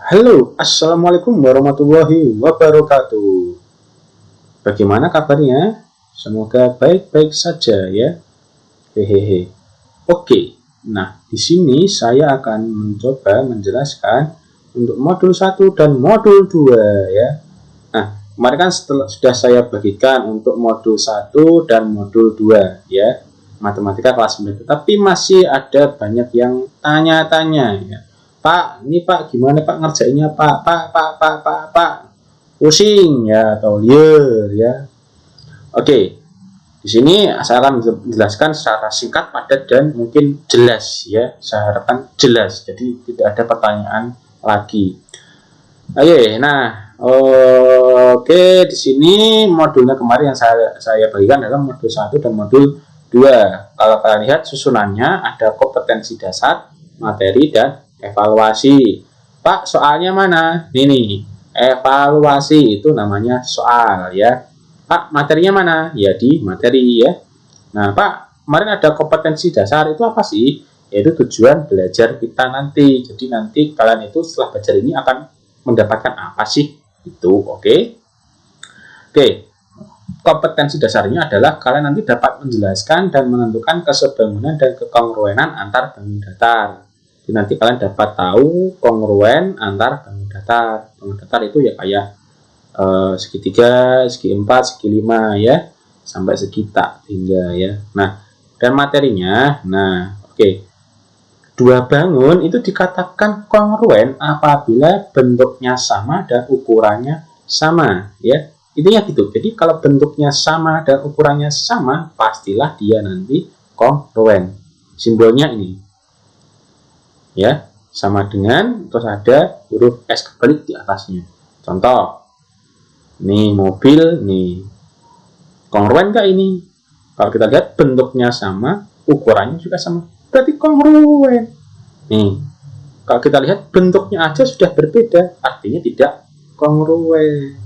Halo, assalamualaikum warahmatullahi wabarakatuh. Bagaimana kabarnya? Semoga baik-baik saja ya. Hehehe. Oke, nah di sini saya akan mencoba menjelaskan untuk modul 1 dan modul 2 ya. Nah, kemarin kan sudah saya bagikan untuk modul 1 dan modul 2 ya. Matematika kelas 9. Tapi masih ada banyak yang tanya-tanya ya. Pak, ini Pak gimana Pak ngerjainnya Pak, pusing ya atau liar ya. Oke, di sini saya akan menjelaskan secara singkat, padat dan mungkin jelas ya. Saya harapkan jelas, jadi tidak ada pertanyaan lagi. Oke, nah, oke di sini modulnya kemarin yang saya bagikan adalah modul 1 dan modul 2. Kalau kalian lihat susunannya ada kompetensi dasar, materi dan evaluasi. Pak, soalnya mana? Ini evaluasi itu namanya soal ya. Pak, materinya mana? Ya di materi ya. Nah, Pak, kemarin ada kompetensi dasar itu apa sih? Yaitu tujuan belajar kita nanti. Jadi nanti kalian itu setelah belajar ini akan mendapatkan apa sih? Itu oke. Oke. Kompetensi dasarnya adalah kalian nanti dapat menjelaskan dan menentukan kesebangunan dan kekongruenan antar bangun datar. Jadi nanti kalian dapat tahu kongruen antar bangun datar. Bangun datar itu ya kayak segi 3, segi 4, segi 5 ya, sampai segi tak hingga ya. Nah, dan materinya, nah oke. Dua bangun itu dikatakan kongruen apabila bentuknya sama dan ukurannya sama ya. Intinya gitu. Jadi kalau bentuknya sama dan ukurannya sama, pastilah dia nanti kongruen. Simbolnya ini ya, sama dengan, terus ada huruf S kebalik di atasnya. Contoh, nih mobil nih, kongruen nggak ini? Kalau kita lihat bentuknya sama, ukurannya juga sama, berarti kongruen. Nih, kalau kita lihat bentuknya aja sudah berbeda, artinya tidak kongruen.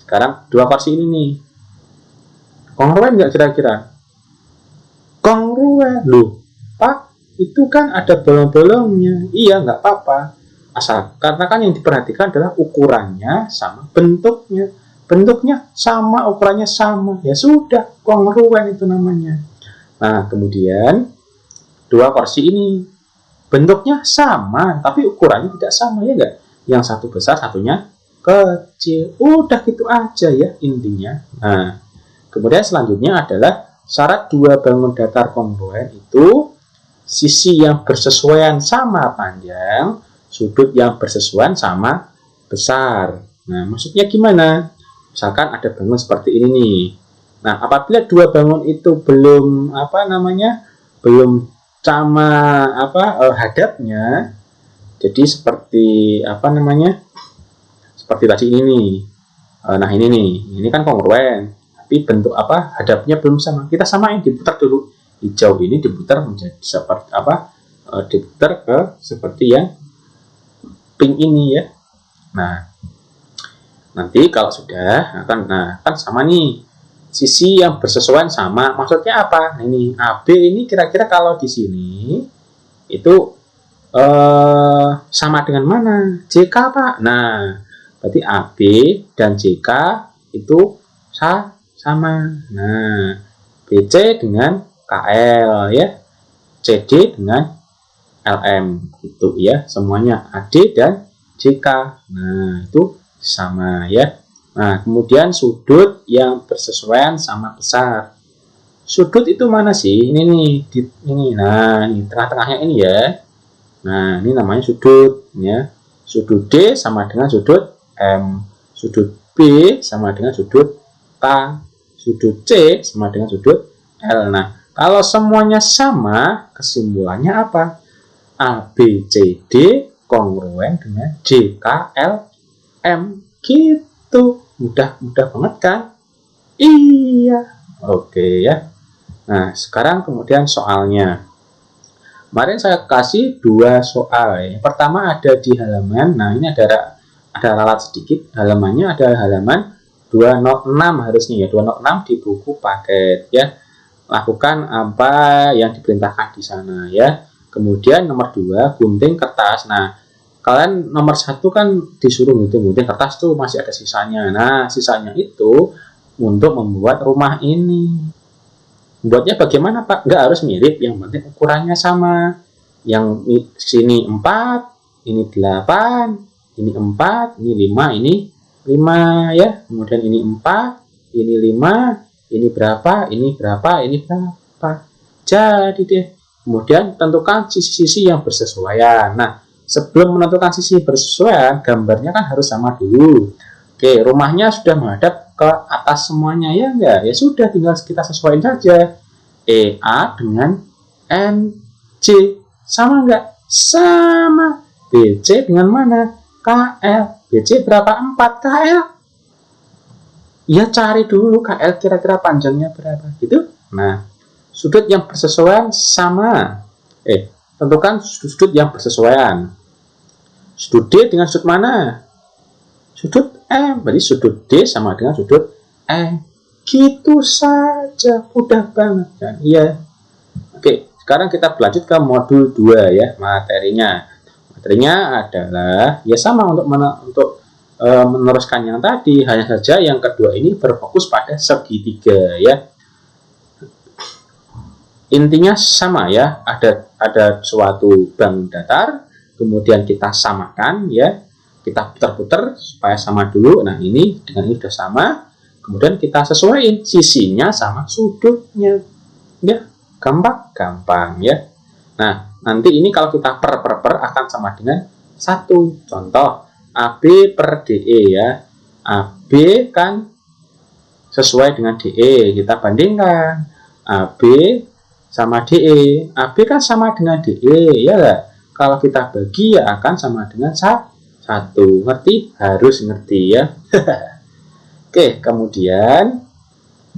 Sekarang dua kursi ini nih, kongruen nggak kira-kira? Kongruen. Loh, Pak, itu kan ada bolong-bolongnya. Iya, nggak apa-apa. Asal, karena kan yang diperhatikan adalah ukurannya sama bentuknya. Bentuknya sama, ukurannya sama. Ya sudah, kongruen itu namanya. Nah, kemudian dua kursi ini bentuknya sama, tapi ukurannya tidak sama ya enggak? Yang satu besar, satunya kecil. Udah gitu aja ya intinya. Nah, kemudian selanjutnya adalah syarat dua bangun datar kongruen itu sisi yang bersesuaian sama panjang, sudut yang bersesuaian sama besar. Nah, maksudnya gimana? Misalkan ada bangun seperti ini nih. Nah, apabila dua bangun itu belum belum sama hadapnya, jadi seperti seperti tadi ini nih. Nah, ini kan kongruen, tapi bentuk hadapnya belum sama. Kita samain, diputar dulu. Hijau ini diputar menjadi seperti diputar ke seperti yang pink ini ya. Nah, nanti kalau sudah kan sama nih, sisi yang bersesuaian sama. Maksudnya apa? Nah, ini AB ini kira-kira kalau di sini itu sama dengan mana? JK Pak. Nah, berarti AB dan JK itu sama. Nah, BC dengan KL ya, CD dengan LM gitu ya, semuanya AD dan JK. Nah, itu sama ya. Nah, kemudian sudut yang bersesuaian sama besar. Sudut itu mana sih? Ini nih, ini. Nah, ini tengah-tengahnya ini ya. Nah, ini namanya sudut ya. Sudut D sama dengan sudut M. Sudut B sama dengan sudut K. Sudut C sama dengan sudut L. Nah, kalau semuanya sama, kesimpulannya apa? ABCD kongruen dengan JKLM gitu. Mudah banget kan? Iya. Oke ya. Nah, sekarang kemudian soalnya. Kemarin saya kasih dua soal. Yang pertama ada di halaman. Nah, ini ada ralat sedikit. Halamannya ada halaman 206 harusnya ya. 206 di buku paket ya. Lakukan apa yang diperintahkan di sana ya. Kemudian nomor 2, gunting kertas. Nah, kalian nomor 1 kan disuruh gunting kertas tuh masih ada sisanya. Nah, sisanya itu untuk membuat rumah ini. Buatnya bagaimana, Pak? Nggak harus mirip, yang penting ukurannya sama. Yang sini 4, ini 8, ini 4, ini 5, ini 5 ya. Kemudian ini 4, ini 5, ini berapa, ini berapa, ini berapa. Jadi deh. Kemudian tentukan sisi-sisi yang bersesuaian. Nah, sebelum menentukan sisi bersesuaian, gambarnya kan harus sama dulu. Oke, rumahnya sudah menghadap ke atas semuanya ya enggak? Ya sudah, tinggal kita sesuaikan saja. EA dengan NC sama enggak? Sama. BC dengan mana? KL. BC berapa? 4. KL. Ya cari dulu KL kira-kira panjangnya berapa gitu. Nah, sudut yang bersesuaian sama. Tentukan sudut yang bersesuaian. Sudut D dengan sudut mana? Sudut E. Berarti sudut D sama dengan sudut E. Gitu saja. Mudah banget kan? Iya. Oke, sekarang kita berlanjut ke modul 2 ya, materinya. Materinya adalah ya sama untuk meneruskan yang tadi, hanya saja yang kedua ini berfokus pada segitiga ya. Intinya sama ya, ada suatu bank datar, kemudian kita samakan ya, kita putar-putar supaya sama dulu. Nah, ini dengan ini sudah sama, kemudian kita sesuaikan sisinya sama sudutnya ya, gampang ya. Nah, nanti ini kalau kita per akan sama dengan 1. Contoh AB per DE ya, AB kan sesuai dengan DE, kita bandingkan AB sama DE. AB kan sama dengan DE ya enggak? Kalau kita bagi ya akan sama dengan 1. Ngerti? Harus ngerti ya. Oke, kemudian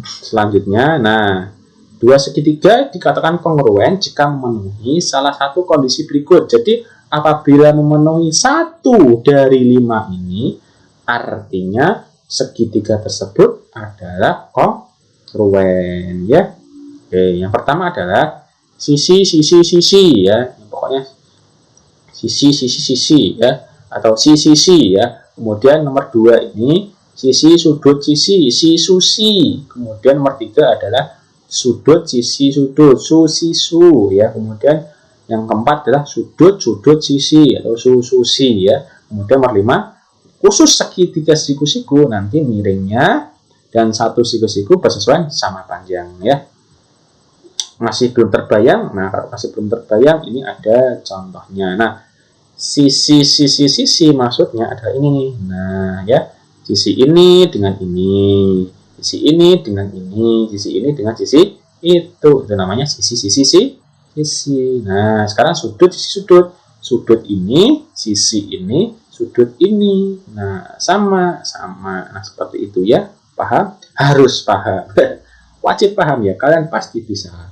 selanjutnya, nah, dua segitiga dikatakan kongruen jika memenuhi salah satu kondisi berikut. Jadi apabila memenuhi 1 dari 5 ini, artinya segitiga tersebut adalah kongruen ya. Oke, yang pertama adalah sisi ya, pokoknya sisi ya, atau sisi ya. Kemudian nomor 2 ini sisi sudut sisi susi. Kemudian nomor 3 adalah sudut sisi sudut susisu ya. Kemudian yang keempat adalah sudut sisi atau susi ya. Kemudian nomor 5 khusus segitiga siku-siku, nanti miringnya dan satu siku-siku bersesuaian sama panjang ya. Masih belum terbayang? Nah, kalau masih belum terbayang, ini ada contohnya. Nah, sisi maksudnya adalah ini nih. Nah, ya, sisi ini dengan ini, sisi ini dengan ini, sisi ini dengan sisi itu namanya sisi. Nah, sekarang sudut ini, sisi ini, sudut ini. Nah, sama. Nah, seperti itu ya. Paham? Harus paham. Wajib paham ya, kalian pasti bisa.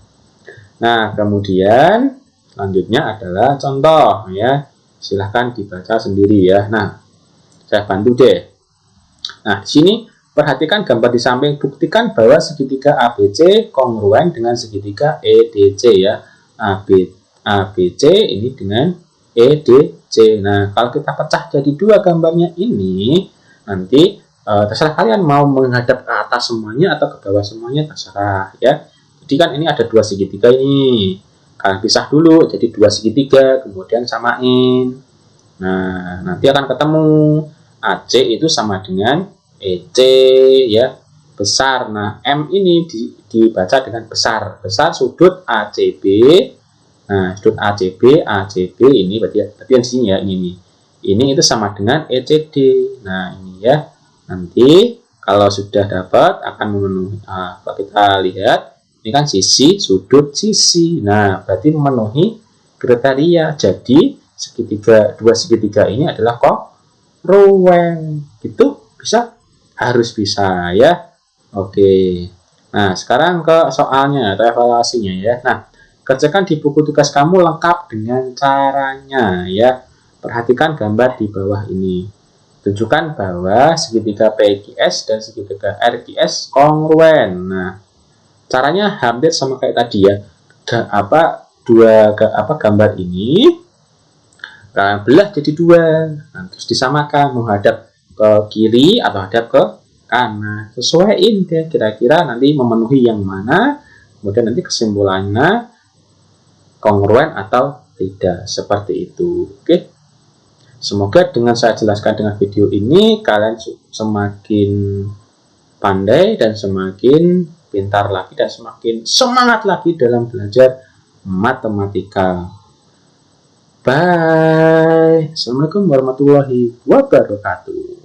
Nah, kemudian selanjutnya adalah contoh ya. Silahkan dibaca sendiri ya. Nah, saya bantu deh. Nah, di sini perhatikan gambar di samping, buktikan bahwa segitiga ABC kongruen dengan segitiga EDC ya. ABC ini dengan EDC. Nah, kalau kita pecah jadi 2 gambarnya ini, nanti terserah kalian mau menghadap ke atas semuanya atau ke bawah semuanya, terserah ya. Jadi kan ini ada 2 segitiga ini, kalian pisah dulu jadi 2 segitiga, kemudian samain. Nah, nanti akan ketemu AC itu sama dengan EC ya, besar. Nah, M ini dibaca dengan besar sudut ACB. Nah, sudut ACB ini berarti yang sini ya, ini itu sama dengan ECD. Nah, ini ya, nanti kalau sudah dapat akan memenuhi, kalau kita lihat ini kan sisi, sudut, sisi. Nah, berarti memenuhi kriteria. Jadi dua segitiga ini adalah kongruen. Gitu bisa? Harus bisa ya. Oke. Nah, sekarang ke soalnya atau evaluasinya ya. Nah, kerjakan di buku tugas kamu lengkap dengan caranya ya. Perhatikan gambar di bawah ini. Tunjukkan bahwa segitiga PQS dan segitiga RQS kongruen. Nah, caranya hampir sama kayak tadi ya. Gambar ini Kalian belah jadi 2. Nah, terus disamakan, menghadap ke kiri atau hadap ke kanan. Sesuaiin deh kira-kira nanti memenuhi yang mana. Kemudian nanti kesimpulannya kongruen atau tidak, seperti itu. Oke. Semoga dengan saya jelaskan dengan video ini kalian semakin pandai dan semakin pintar lagi dan semakin semangat lagi dalam belajar matematika. Bye. Assalamualaikum warahmatullahi wabarakatuh.